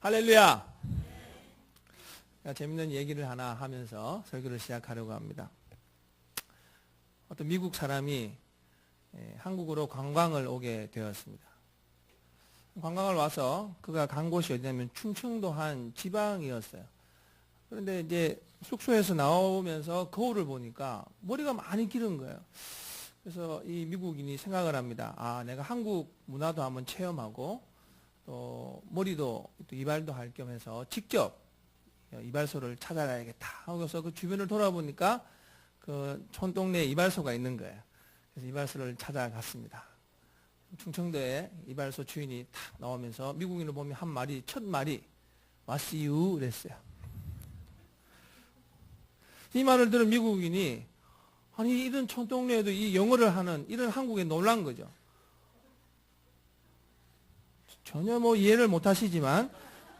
할렐루야. 재밌는 얘기를 하나 하면서 설교를 시작하려고 합니다. 어떤 미국 사람이 한국으로 관광을 오게 되었습니다. 관광을 와서 그가 간 곳이 어디냐면 충청도 한 지방이었어요. 그런데 이제 숙소에서 나오면서 거울을 보니까 머리가 많이 기른 거예요. 그래서 이 미국인이 생각을 합니다. 아, 내가 한국 문화도 한번 체험하고 또 머리도 또 이발도 할 겸 해서 직접 이발소를 찾아가야겠다 하고서 그 주변을 돌아보니까 그 촌동네에 이발소가 있는 거예요. 그래서 이발소를 찾아갔습니다. 충청도에 이발소 주인이 탁 나오면서 미국인을 보면 첫 말이 What's you? 그랬어요. 이 말을 들은 미국인이 아니 이런 촌동네에도 이 영어를 하는 이런 한국에 놀란 거죠. 전혀 뭐 이해를 못 하시지만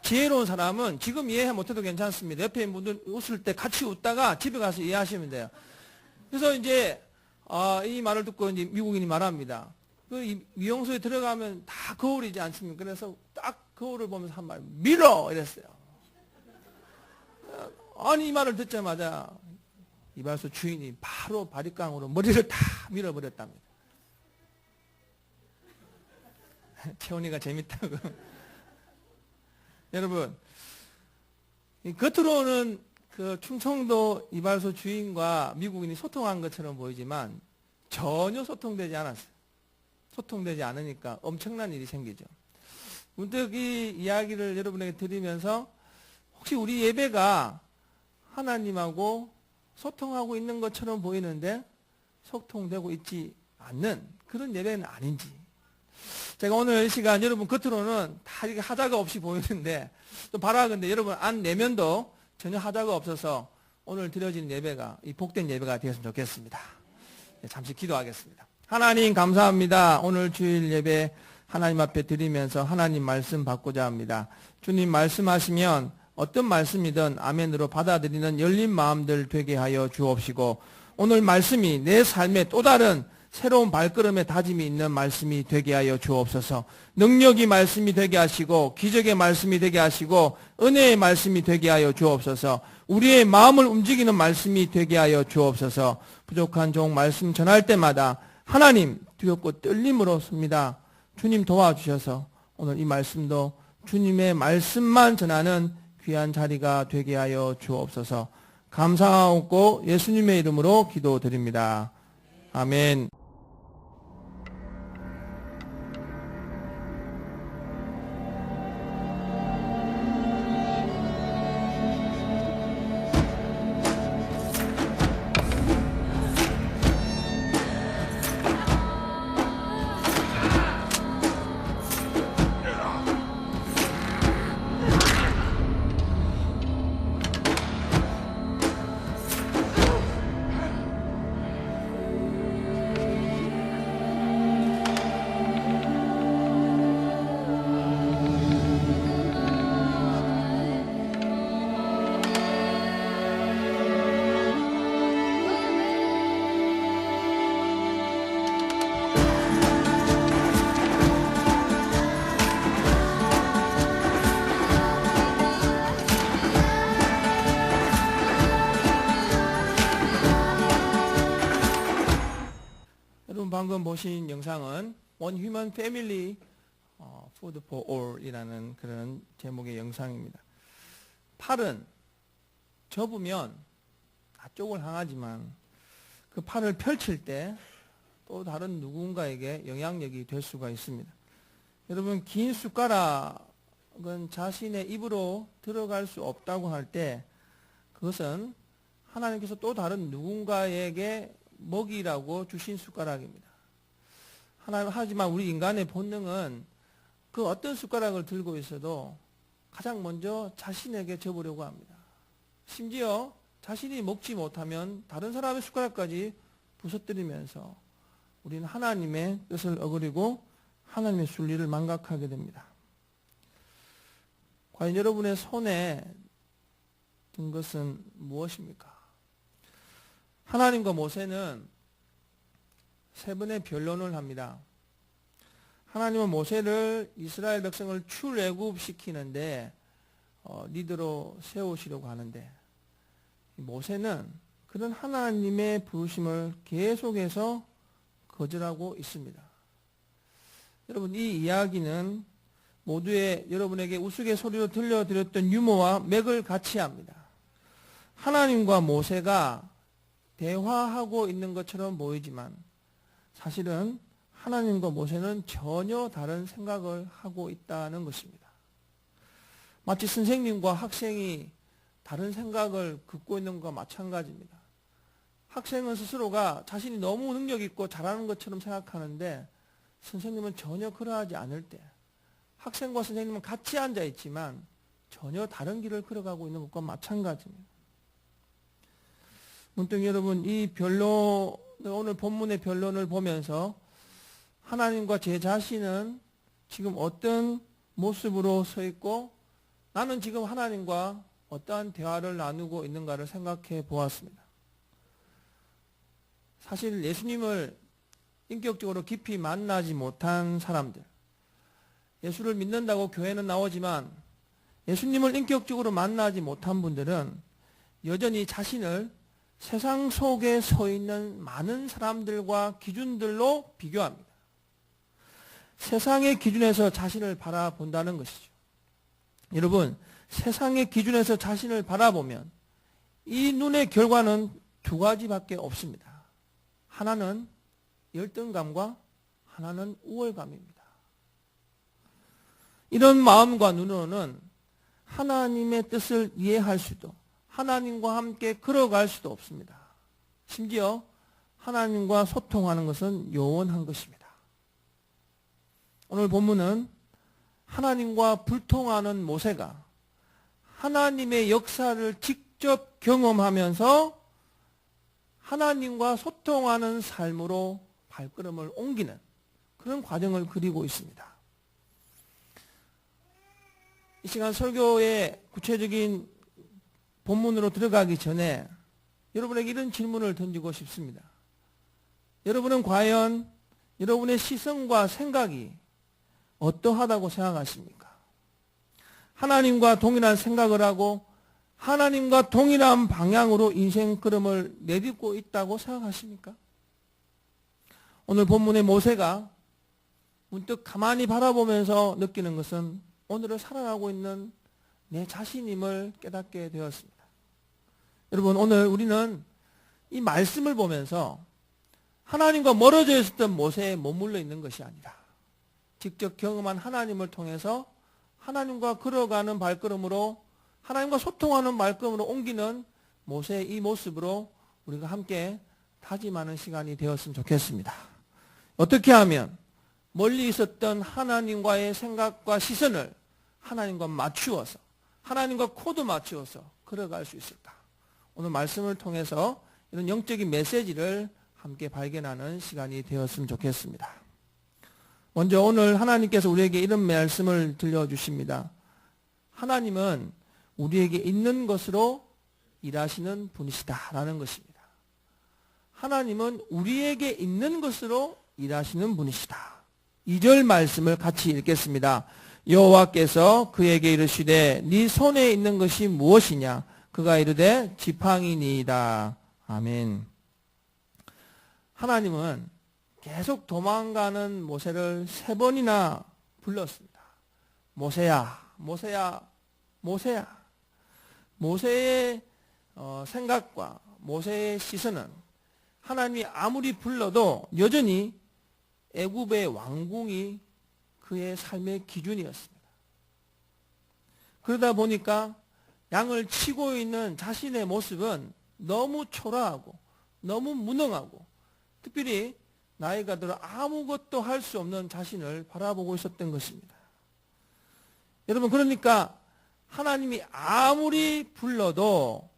지혜로운 사람은 지금 이해 못해도 괜찮습니다. 옆에 있는 분들 웃을 때 같이 웃다가 집에 가서 이해하시면 돼요. 그래서 이제 이 말을 듣고 이제 미국인이 말합니다. 그 미용소에 들어가면 다 거울이지 않습니까? 그래서 딱 거울을 보면서 한 말, 밀어! 이랬어요. 아니 이 말을 듣자마자 이발소 주인이 바로 바리깡으로 머리를 다 밀어버렸답니다. 채원이가 재밌다고. 여러분, 겉으로는 그 충청도 이발소 주인과 미국인이 소통한 것처럼 보이지만 전혀 소통되지 않았어요. 소통되지 않으니까 엄청난 일이 생기죠. 문득 이 이야기를 여러분에게 드리면서 혹시 우리 예배가 하나님하고 소통하고 있는 것처럼 보이는데 소통되고 있지 않는 그런 예배는 아닌지. 제가 오늘 이 시간 여러분 겉으로는 다 이렇게 하자가 없이 보이는데 또 바라건대 여러분 안 내면도 전혀 하자가 없어서 오늘 드려지는 예배가 이 복된 예배가 되었으면 좋겠습니다. 네, 잠시 기도하겠습니다. 하나님 감사합니다. 오늘 주일 예배 하나님 앞에 드리면서 하나님 말씀 받고자 합니다. 주님 말씀하시면 어떤 말씀이든 아멘으로 받아들이는 열린 마음들 되게 하여 주옵시고 오늘 말씀이 내 삶에 또 다른 새로운 발걸음의 다짐이 있는 말씀이 되게 하여 주옵소서. 능력이 말씀이 되게 하시고 기적의 말씀이 되게 하시고 은혜의 말씀이 되게 하여 주옵소서. 우리의 마음을 움직이는 말씀이 되게 하여 주옵소서. 부족한 종 말씀 전할 때마다 하나님 두렵고 떨림으로 씁니다. 주님 도와주셔서 오늘 이 말씀도 주님의 말씀만 전하는 귀한 자리가 되게 하여 주옵소서. 감사하고 예수님의 이름으로 기도드립니다. 아멘. 방금 보신 영상은 One Human Family Food for All 이라는 그런 제목의 영상입니다. 팔은 접으면 앞쪽을 향하지만 그 팔을 펼칠 때 또 다른 누군가에게 영향력이 될 수가 있습니다. 여러분 긴 숟가락은 자신의 입으로 들어갈 수 없다고 할 때 그것은 하나님께서 또 다른 누군가에게 먹이라고 주신 숟가락입니다. 하지만 우리 인간의 본능은 그 어떤 숟가락을 들고 있어도 가장 먼저 자신에게 접으려고 합니다. 심지어 자신이 먹지 못하면 다른 사람의 숟가락까지 부서뜨리면서 우리는 하나님의 뜻을 어기고 하나님의 순리를 망각하게 됩니다. 과연 여러분의 손에 든 것은 무엇입니까? 하나님과 모세는 세 번의 변론을 합니다. 하나님은 모세를 이스라엘 백성을 출애굽시키는데 리더로 세우시려고 하는데 모세는 그런 하나님의 부르심을 계속해서 거절하고 있습니다. 여러분, 이 이야기는 모두의 여러분에게 우스갯소리로 들려드렸던 유머와 맥을 같이 합니다. 하나님과 모세가 대화하고 있는 것처럼 보이지만 사실은 하나님과 모세는 전혀 다른 생각을 하고 있다는 것입니다. 마치 선생님과 학생이 다른 생각을 긋고 있는 것과 마찬가지입니다. 학생은 스스로가 자신이 너무 능력 있고 잘하는 것처럼 생각하는데 선생님은 전혀 그러하지 않을 때 학생과 선생님은 같이 앉아 있지만 전혀 다른 길을 걸어가고 있는 것과 마찬가지입니다. 문득 여러분, 이 변론, 오늘 본문의 변론을 보면서 하나님과 제 자신은 지금 어떤 모습으로 서 있고 나는 지금 하나님과 어떠한 대화를 나누고 있는가를 생각해 보았습니다. 사실 예수님을 인격적으로 깊이 만나지 못한 사람들, 예수를 믿는다고 교회는 나오지만 예수님을 인격적으로 만나지 못한 분들은 여전히 자신을 세상 속에 서 있는 많은 사람들과 기준들로 비교합니다. 세상의 기준에서 자신을 바라본다는 것이죠. 여러분, 세상의 기준에서 자신을 바라보면 이 눈의 결과는 두 가지밖에 없습니다. 하나는 열등감과 하나는 우월감입니다. 이런 마음과 눈으로는 하나님의 뜻을 이해할 수도 하나님과 함께 걸어갈 수도 없습니다. 심지어 하나님과 소통하는 것은 요원한 것입니다. 오늘 본문은 하나님과 불통하는 모세가 하나님의 역사를 직접 경험하면서 하나님과 소통하는 삶으로 발걸음을 옮기는 그런 과정을 그리고 있습니다. 이 시간 설교의 구체적인 본문으로 들어가기 전에 여러분에게 이런 질문을 던지고 싶습니다. 여러분은 과연 여러분의 시선과 생각이 어떠하다고 생각하십니까? 하나님과 동일한 생각을 하고 하나님과 동일한 방향으로 인생 걸음을 내딛고 있다고 생각하십니까? 오늘 본문의 모세가 문득 가만히 바라보면서 느끼는 것은 오늘을 살아가고 있는 내 자신임을 깨닫게 되었습니다. 여러분, 오늘 우리는 이 말씀을 보면서 하나님과 멀어져 있었던 모세에 머물러 있는 것이 아니라 직접 경험한 하나님을 통해서 하나님과 걸어가는 발걸음으로 하나님과 소통하는 발걸음으로 옮기는 모세의 이 모습으로 우리가 함께 다짐하는 시간이 되었으면 좋겠습니다. 어떻게 하면 멀리 있었던 하나님과의 생각과 시선을 하나님과 맞추어서 하나님과 코드 맞추어서 걸어갈 수 있을까? 오늘 말씀을 통해서 이런 영적인 메시지를 함께 발견하는 시간이 되었으면 좋겠습니다. 먼저 오늘 하나님께서 우리에게 이런 말씀을 들려주십니다. 하나님은 우리에게 있는 것으로 일하시는 분이시다라는 것입니다. 하나님은 우리에게 있는 것으로 일하시는 분이시다. 2절 말씀을 같이 읽겠습니다. 여호와께서 그에게 이르시되 네 손에 있는 것이 무엇이냐? 그가 이르되 지팡이니이다. 아멘. 하나님은 계속 도망가는 모세를 3번이나 불렀습니다. 모세야, 모세야, 모세야. 모세의 생각과 모세의 시선은 하나님이 아무리 불러도 여전히 애굽의 왕궁이 그의 삶의 기준이었습니다. 그러다 보니까 양을 치고 있는 자신의 모습은 너무 초라하고 너무 무능하고 특별히 나이가 들어 아무것도 할 수 없는 자신을 바라보고 있었던 것입니다. 여러분, 그러니까 하나님이 아무리 불러도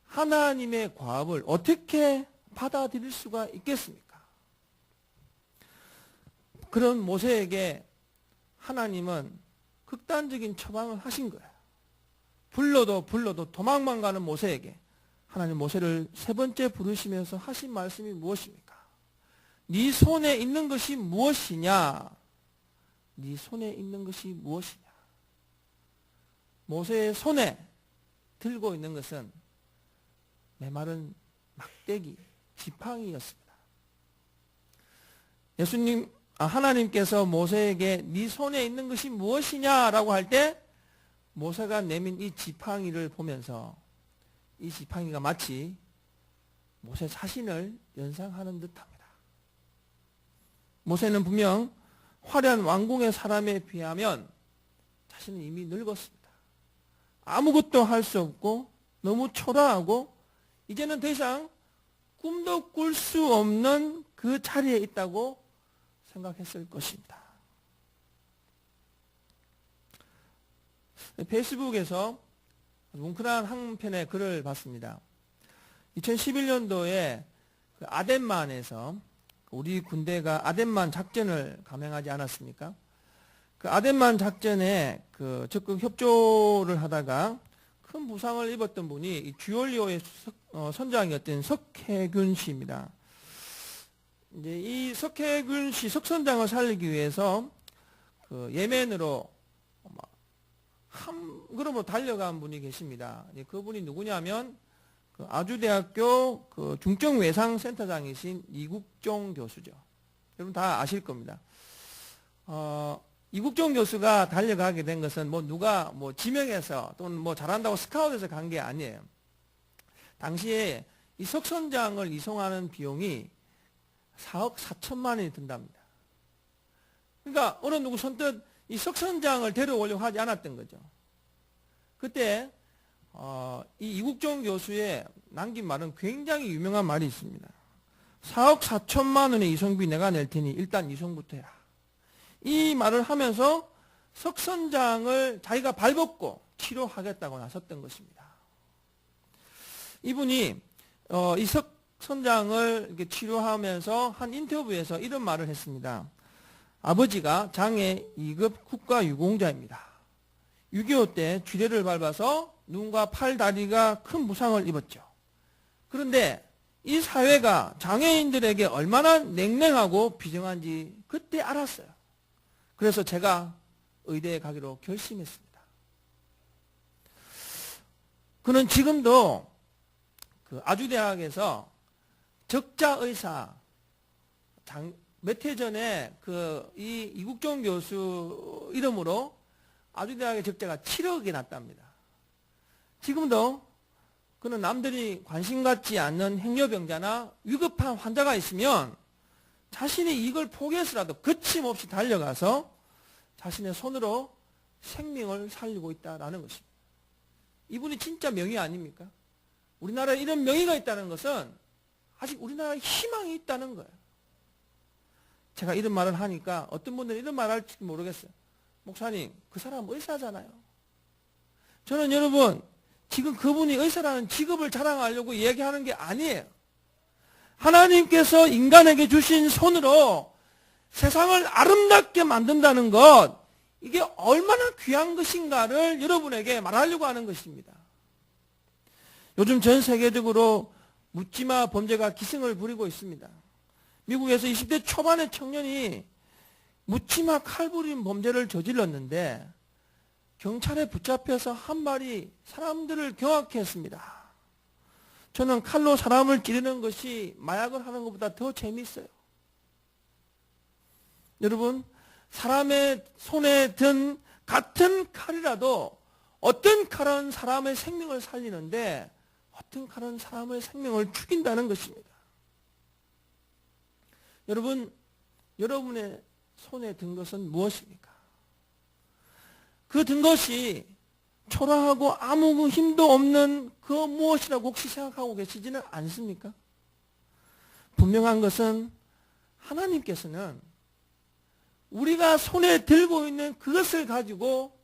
하나님의 과업을 어떻게 받아들일 수가 있겠습니까? 그런 모세에게 하나님은 극단적인 처방을 하신 거예요. 불러도 도망만 가는 모세에게 하나님 모세를 3번째 부르시면서 하신 말씀이 무엇입니까? 네 손에 있는 것이 무엇이냐? 네 손에 있는 것이 무엇이냐? 모세의 손에 들고 있는 것은 메마른 막대기, 지팡이였습니다. 하나님께서 모세에게 네 손에 있는 것이 무엇이냐라고 할 때 모세가 내민 이 지팡이를 보면서 이 지팡이가 마치 모세 자신을 연상하는 듯합니다. 모세는 분명 화려한 왕궁의 사람에 비하면 자신은 이미 늙었습니다. 아무것도 할 수 없고 너무 초라하고 이제는 더 이상 꿈도 꿀 수 없는 그 자리에 있다고 생각했을 것입니다. 페이스북에서 뭉클한 한 편의 글을 봤습니다. 2011년도에 그 아덴만에서 우리 군대가 아덴만 작전을 감행하지 않았습니까? 그 아덴만 작전에 그 적극 협조를 하다가 큰 부상을 입었던 분이 이 주얼리오의 선장이었던 석혜균 씨입니다. 이제 이 석혜균 씨 석선장을 살리기 위해서 그 예멘으로 함그룹으로 달려간 분이 계십니다. 그분이 누구냐면 그 아주대학교 그 중증외상센터장이신 이국종 교수죠. 여러분 다 아실 겁니다. 이국종 교수가 달려가게 된 것은 누가 지명해서 또는 잘한다고 스카웃해서 간 게 아니에요. 당시에 이 석선장을 이송하는 비용이 4억 4천만 원이 든답니다. 그러니까 어느 누구 선뜻 이 석선장을 데려오려고 하지 않았던 거죠. 그때 이 이국종 교수의 남긴 말은 굉장히 유명한 말이 있습니다. 4억 4천만 원의 이송비 내가 낼 테니 일단 이송부터 해라. 이 말을 하면서 석선장을 자기가 발벗고 치료하겠다고 나섰던 것입니다. 이분이 이 석선장을 이렇게 치료하면서 한 인터뷰에서 이런 말을 했습니다. 아버지가 장애 2급 국가유공자입니다. 6.25 때 쥐레를 밟아서 눈과 팔, 다리가 큰 부상을 입었죠. 그런데 이 사회가 장애인들에게 얼마나 냉랭하고 비정한지 그때 알았어요. 그래서 제가 의대에 가기로 결심했습니다. 그는 지금도 그 아주대학에서 적자의사 몇 해 전에 이 이국종 교수 이름으로 아주대학의 적자가 7억이 났답니다. 지금도 그는 남들이 관심 갖지 않는 행여병자나 위급한 환자가 있으면 자신이 이걸 포기해서라도 거침없이 달려가서 자신의 손으로 생명을 살리고 있다는 것입니다. 이분이 진짜 명의 아닙니까? 우리나라에 이런 명의가 있다는 것은 아직 우리나라에 희망이 있다는 거예요. 제가 이런 말을 하니까 어떤 분들은 이런 말을 할지 모르겠어요. 목사님, 그 사람 의사잖아요. 저는 여러분, 지금 그분이 의사라는 직업을 자랑하려고 얘기하는 게 아니에요. 하나님께서 인간에게 주신 손으로 세상을 아름답게 만든다는 것, 이게 얼마나 귀한 것인가를 여러분에게 말하려고 하는 것입니다. 요즘 전 세계적으로 묻지마 범죄가 기승을 부리고 있습니다. 미국에서 20대 초반의 청년이 묻지마 칼부림 범죄를 저질렀는데 경찰에 붙잡혀서 한 발이 사람들을 경악해 했습니다. 저는 칼로 사람을 찌르는 것이 마약을 하는 것보다 더 재미있어요. 여러분, 사람의 손에 든 같은 칼이라도 어떤 칼은 사람의 생명을 살리는데 어떤 칼은 사람의 생명을 죽인다는 것입니다. 여러분, 여러분의 손에 든 것은 무엇입니까? 그 든 것이 초라하고 아무 힘도 없는 그 무엇이라고 혹시 생각하고 계시지는 않습니까? 분명한 것은 하나님께서는 우리가 손에 들고 있는 그것을 가지고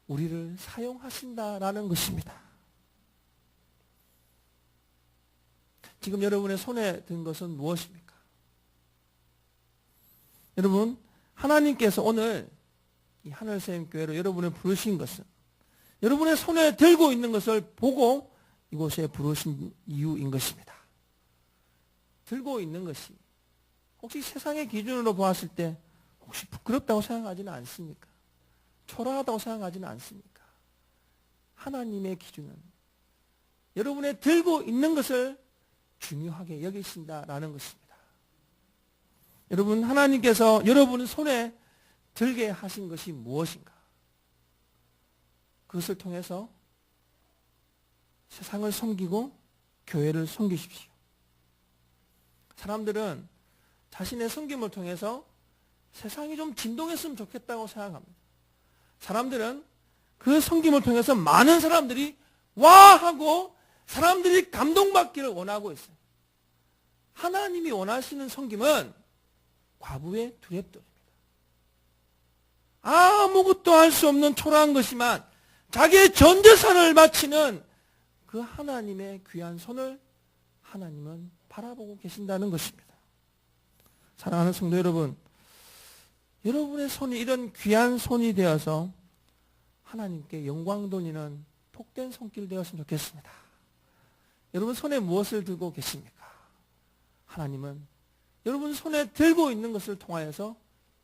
우리를 사용하신다라는 것입니다. 지금 여러분의 손에 든 것은 무엇입니까? 여러분, 하나님께서 오늘 이 하늘샘교회로 여러분을 부르신 것은 여러분의 손에 들고 있는 것을 보고 이곳에 부르신 이유인 것입니다. 들고 있는 것이 혹시 세상의 기준으로 보았을 때 혹시 부끄럽다고 생각하지는 않습니까? 초라하다고 생각하지는 않습니까? 하나님의 기준은 여러분의 들고 있는 것을 중요하게 여기신다라는 것입니다. 여러분, 하나님께서 여러분 손에 들게 하신 것이 무엇인가? 그것을 통해서 세상을 섬기고 교회를 섬기십시오. 사람들은 자신의 섬김을 통해서 세상이 좀 진동했으면 좋겠다고 생각합니다. 사람들은 그 섬김을 통해서 많은 사람들이 와 하고 사람들이 감동받기를 원하고 있어요. 하나님이 원하시는 섬김은 과부의 두렵도입니다. 아무것도 할 수 없는 초라한 것이지만 자기의 전 재산을 바치는 그 하나님의 귀한 손을 하나님은 바라보고 계신다는 것입니다. 사랑하는 성도 여러분, 여러분의 손이 이런 귀한 손이 되어서 하나님께 영광 돌리는 복된 손길 되었으면 좋겠습니다. 여러분 손에 무엇을 들고 계십니까? 하나님은 여러분 손에 들고 있는 것을 통하여서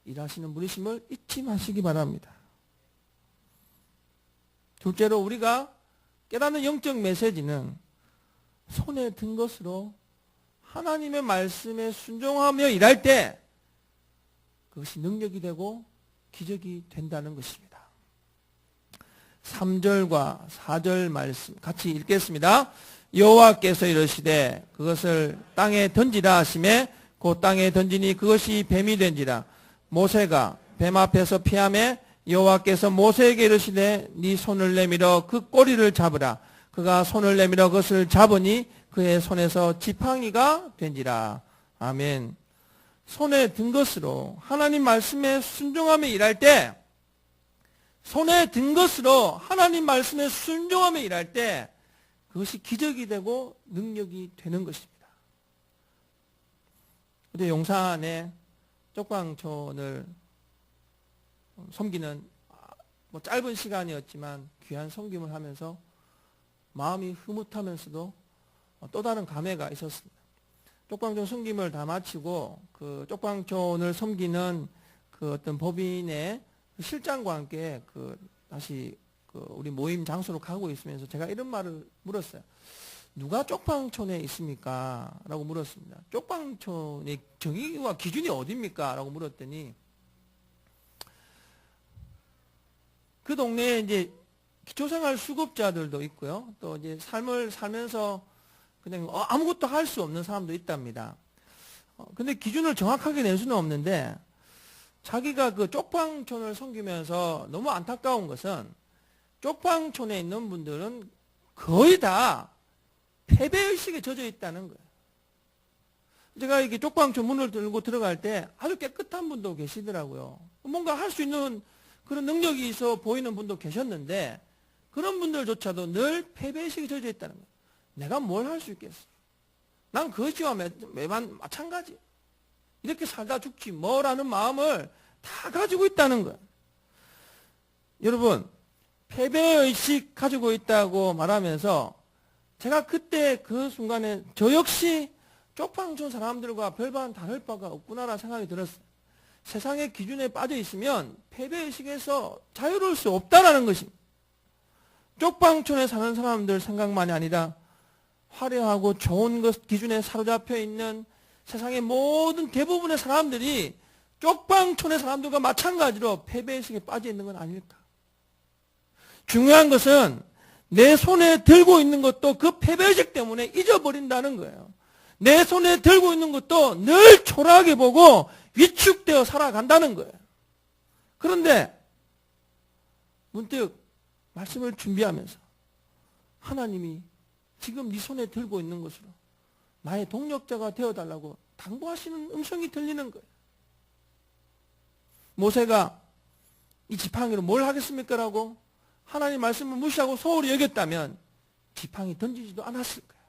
일하시는 분이심을 잊지 마시기 바랍니다. 둘째로 우리가 깨닫는 영적 메시지는 손에 든 것으로 하나님의 말씀에 순종하며 일할 때 그것이 능력이 되고 기적이 된다는 것입니다. 3절과 4절 말씀 같이 읽겠습니다. 여호와께서 이르시되 그것을 땅에 던지라 하시매 곧 땅에 던지니 그것이 뱀이 된지라. 모세가 뱀 앞에서 피하매 여호와께서 모세에게 이르시되 네 손을 내밀어 그 꼬리를 잡으라. 그가 손을 내밀어 그것을 잡으니 그의 손에서 지팡이가 된지라. 아멘. 손에 든 것으로 하나님 말씀에 순종하며 일할 때, 손에 든 것으로 하나님 말씀에 순종하며 일할 때 그것이 기적이 되고 능력이 되는 것입니다. 어제 용산에 쪽방촌을 섬기는 짧은 시간이었지만 귀한 섬김을 하면서 마음이 흐뭇하면서도 또 다른 감회가 있었습니다. 쪽방촌 섬김을 다 마치고 그 쪽방촌을 섬기는 그 어떤 법인의 실장과 함께 다시 우리 모임 장소로 가고 있으면서 제가 이런 말을 물었어요. 누가 쪽방촌에 있습니까? 라고 물었습니다. 쪽방촌의 정의와 기준이 어디입니까? 라고 물었더니 그 동네에 이제 기초생활 수급자들도 있고요. 또 이제 삶을 살면서 그냥 아무것도 할 수 없는 사람도 있답니다. 근데 기준을 정확하게 낼 수는 없는데 자기가 그 쪽방촌을 섬기면서 너무 안타까운 것은 쪽방촌에 있는 분들은 거의 다 패배의식에 젖어 있다는 거예요. 제가 이렇게 쪽방촌 문을 들고 들어갈 때 아주 깨끗한 분도 계시더라고요. 뭔가 할 수 있는 그런 능력이 있어 보이는 분도 계셨는데 그런 분들조차도 늘 패배의식에 젖어 있다는 거예요. 내가 뭘 할 수 있겠어? 난 그것이와 매번 마찬가지. 이렇게 살다 죽지 뭐라는 마음을 다 가지고 있다는 거예요. 여러분, 패배의식 가지고 있다고 말하면서 제가 그때 그 순간에 저 역시 쪽방촌 사람들과 별반 다를 바가 없구나라는 생각이 들었어요. 세상의 기준에 빠져 있으면 패배의식에서 자유로울 수 없다라는 것입니다. 쪽방촌에 사는 사람들 생각만이 아니라 화려하고 좋은 것 기준에 사로잡혀 있는 세상의 모든 대부분의 사람들이 쪽방촌의 사람들과 마찬가지로 패배의식에 빠져 있는 건 아닐까? 중요한 것은 내 손에 들고 있는 것도 그 패배의식 때문에 잊어버린다는 거예요. 내 손에 들고 있는 것도 늘 초라하게 보고 위축되어 살아간다는 거예요. 그런데 문득 말씀을 준비하면서 하나님이 지금 네 손에 들고 있는 것으로 나의 동력자가 되어달라고 당부하시는 음성이 들리는 거예요. 모세가 이 지팡이로 뭘 하겠습니까? 라고 하나님 말씀을 무시하고 소홀히 여겼다면 지팡이 던지지도 않았을 거예요.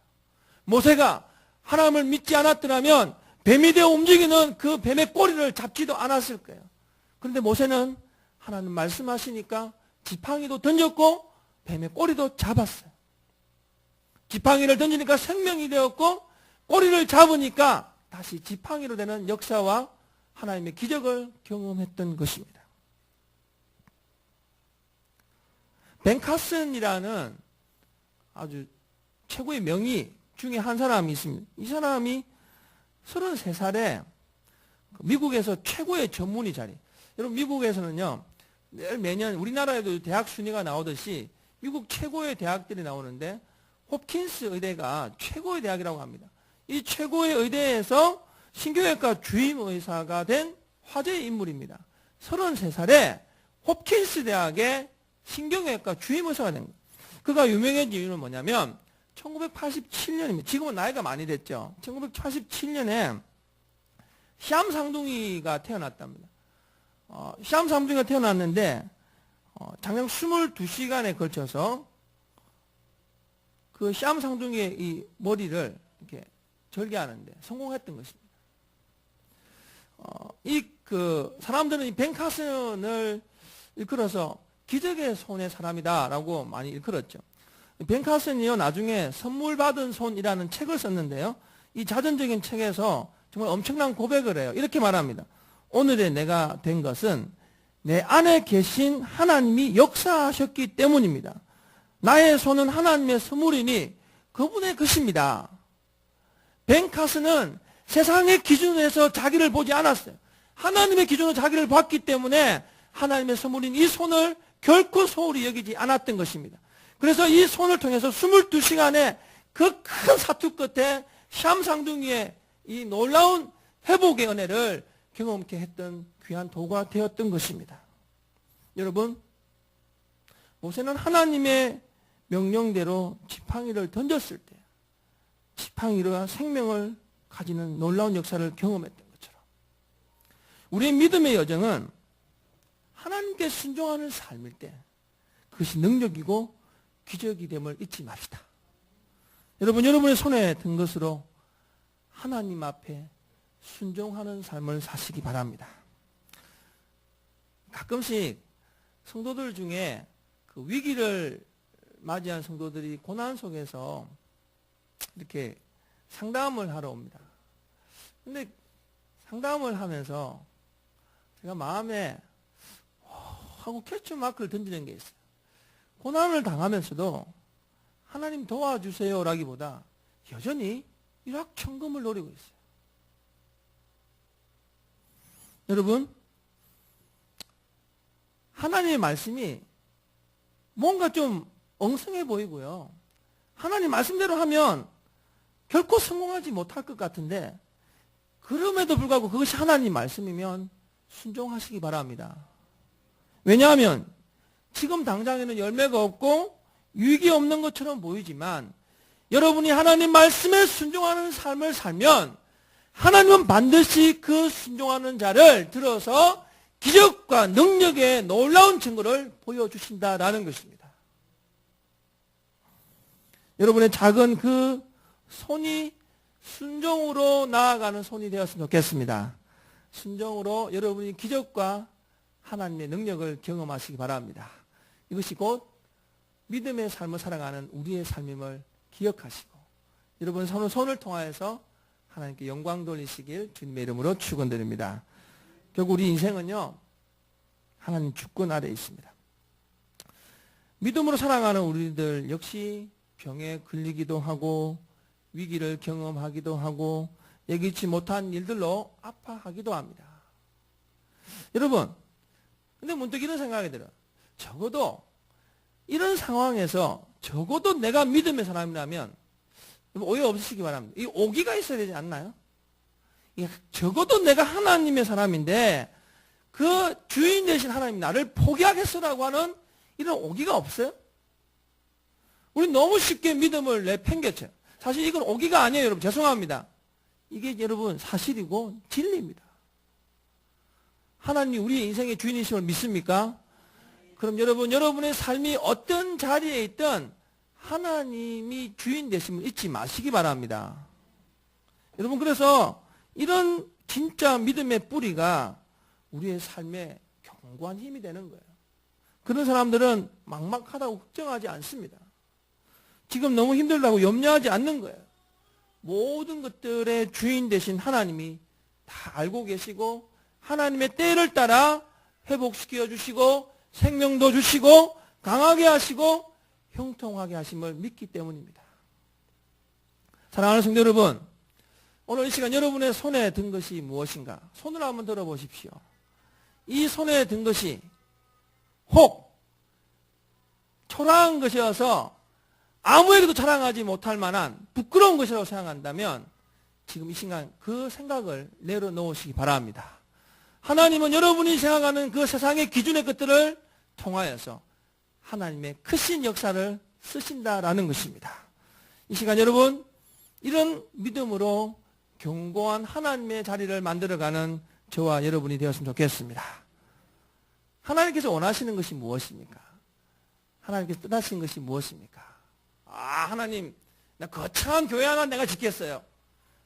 모세가 하나님을 믿지 않았더라면 뱀이 되어 움직이는 그 뱀의 꼬리를 잡지도 않았을 거예요. 그런데 모세는 하나님 말씀하시니까 지팡이도 던졌고 뱀의 꼬리도 잡았어요. 지팡이를 던지니까 생명이 되었고 꼬리를 잡으니까 다시 지팡이로 되는 역사와 하나님의 기적을 경험했던 것입니다. 벤 카슨이라는 아주 최고의 명의 중에 한 사람이 있습니다. 이 사람이 33살에 미국에서 최고의 전문의 자리. 여러분 미국에서는요, 매년 우리나라에도 대학 순위가 나오듯이 미국 최고의 대학들이 나오는데 홉킨스 의대가 최고의 대학이라고 합니다. 이 최고의 의대에서 신경외과 주임 의사가 된 화제의 인물입니다. 33살에 홉킨스 대학의 신경외과 주임 의사가 된 거예요. 그가 유명해진 이유는 뭐냐면 1987년입니다. 지금은 나이가 많이 됐죠. 1987년에 시암 상둥이가 태어났답니다. 시암 상둥이가 태어났는데 장장 22시간에 걸쳐서 그 시암 상둥이의 이 머리를 이렇게 절개하는데 성공했던 것입니다. 사람들은 이 벤 카슨을 일컬어서 기적의 손의 사람이다라고 많이 일컬었죠. 벤 카슨이요, 나중에 선물 받은 손이라는 책을 썼는데요. 이 자전적인 책에서 정말 엄청난 고백을 해요. 이렇게 말합니다. 오늘의 내가 된 것은 내 안에 계신 하나님이 역사하셨기 때문입니다. 나의 손은 하나님의 선물이니 그분의 것입니다. 벤 카슨은 세상의 기준에서 자기를 보지 않았어요. 하나님의 기준으로 자기를 봤기 때문에 하나님의 선물인 이 손을 결코 소홀히 여기지 않았던 것입니다. 그래서 이 손을 통해서 22시간의 그 큰 사투 끝에 시암 상둥이의 이 놀라운 회복의 은혜를 경험케 했던 귀한 도구가 되었던 것입니다. 여러분, 모세는 하나님의 명령대로 지팡이를 던졌을 때 지팡이가 생명을 가지는 놀라운 역사를 경험했던 것처럼 우리의 믿음의 여정은 하나님께 순종하는 삶일 때 그것이 능력이고 기적이 됨을 잊지 맙시다. 여러분, 여러분의 손에 든 것으로 하나님 앞에 순종하는 삶을 사시기 바랍니다. 가끔씩 성도들 중에 그 위기를 맞이한 성도들이 고난 속에서 이렇게 상담을 하러 옵니다. 근데 상담을 하면서 제가 마음에 하고 퀘스천 마크를 던지는 게 있어요. 고난을 당하면서도 하나님 도와주세요 라기보다 여전히 일확천금을 노리고 있어요. 여러분, 하나님의 말씀이 뭔가 좀 엉성해 보이고요. 하나님 말씀대로 하면 결코 성공하지 못할 것 같은데 그럼에도 불구하고 그것이 하나님 말씀이면 순종하시기 바랍니다. 왜냐하면 지금 당장에는 열매가 없고 유익이 없는 것처럼 보이지만 여러분이 하나님 말씀에 순종하는 삶을 살면 하나님은 반드시 그 순종하는 자를 들어서 기적과 능력의 놀라운 증거를 보여주신다라는 것입니다. 여러분의 작은 그 손이 순종으로 나아가는 손이 되었으면 좋겠습니다. 순종으로 여러분이 기적과 하나님의 능력을 경험하시기 바랍니다. 이것이 곧 믿음의 삶을 살아가는 우리의 삶임을 기억하시고 여러분 손을 통하여서 하나님께 영광 돌리시길 주님의 이름으로 축원드립니다. 결국 우리 인생은요, 하나님 주권 아래에 있습니다. 믿음으로 살아가는 우리들 역시 병에 걸리기도 하고 위기를 경험하기도 하고 예기치 못한 일들로 아파하기도 합니다. 여러분, 근데 문득 이런 생각이 들어요. 적어도 이런 상황에서 적어도 내가 믿음의 사람이라면 오해 없으시기 바랍니다. 이 오기가 있어야 되지 않나요? 적어도 내가 하나님의 사람인데 그 주인 되신 하나님이 나를 포기하겠어라고 하는 이런 오기가 없어요? 우리 너무 쉽게 믿음을 내팽개쳐요. 사실 이건 오기가 아니에요, 여러분. 죄송합니다. 이게 여러분 사실이고 진리입니다. 하나님이 우리의 인생의 주인이심을 믿습니까? 그럼 여러분, 여러분의 삶이 어떤 자리에 있든 하나님이 주인 되심을 잊지 마시기 바랍니다. 여러분, 그래서 이런 진짜 믿음의 뿌리가 우리의 삶에 견고한 힘이 되는 거예요. 그런 사람들은 막막하다고 걱정하지 않습니다. 지금 너무 힘들다고 염려하지 않는 거예요. 모든 것들의 주인 되신 하나님이 다 알고 계시고 하나님의 때를 따라 회복시켜 주시고 생명도 주시고 강하게 하시고 형통하게 하심을 믿기 때문입니다. 사랑하는 성도 여러분, 오늘 이 시간 여러분의 손에 든 것이 무엇인가? 손을 한번 들어보십시오. 이 손에 든 것이 혹 초라한 것이어서 아무에게도 자랑하지 못할 만한 부끄러운 것이라고 생각한다면 지금 이 시간 그 생각을 내려놓으시기 바랍니다. 하나님은 여러분이 생각하는 그 세상의 기준의 것들을 통하여서 하나님의 크신 역사를 쓰신다라는 것입니다. 이 시간 여러분, 이런 믿음으로 견고한 하나님의 자리를 만들어가는 저와 여러분이 되었으면 좋겠습니다. 하나님께서 원하시는 것이 무엇입니까? 하나님께서 뜻하시는 것이 무엇입니까? 하나님, 나 거창한 교회 하나 내가 짓겠어요.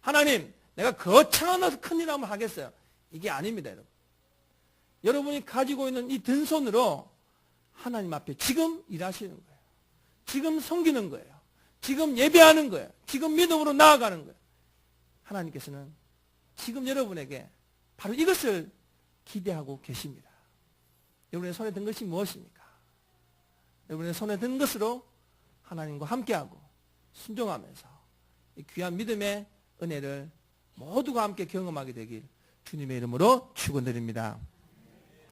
하나님, 내가 거창한 큰일 한번 하겠어요. 이게 아닙니다, 여러분. 여러분이 가지고 있는 이 든 손으로 하나님 앞에 지금 일하시는 거예요. 지금 섬기는 거예요. 지금 예배하는 거예요. 지금 믿음으로 나아가는 거예요. 하나님께서는 지금 여러분에게 바로 이것을 기대하고 계십니다. 여러분의 손에 든 것이 무엇입니까? 여러분의 손에 든 것으로 하나님과 함께하고 순종하면서 이 귀한 믿음의 은혜를 모두가 함께 경험하게 되길 주님의 이름으로 축원드립니다.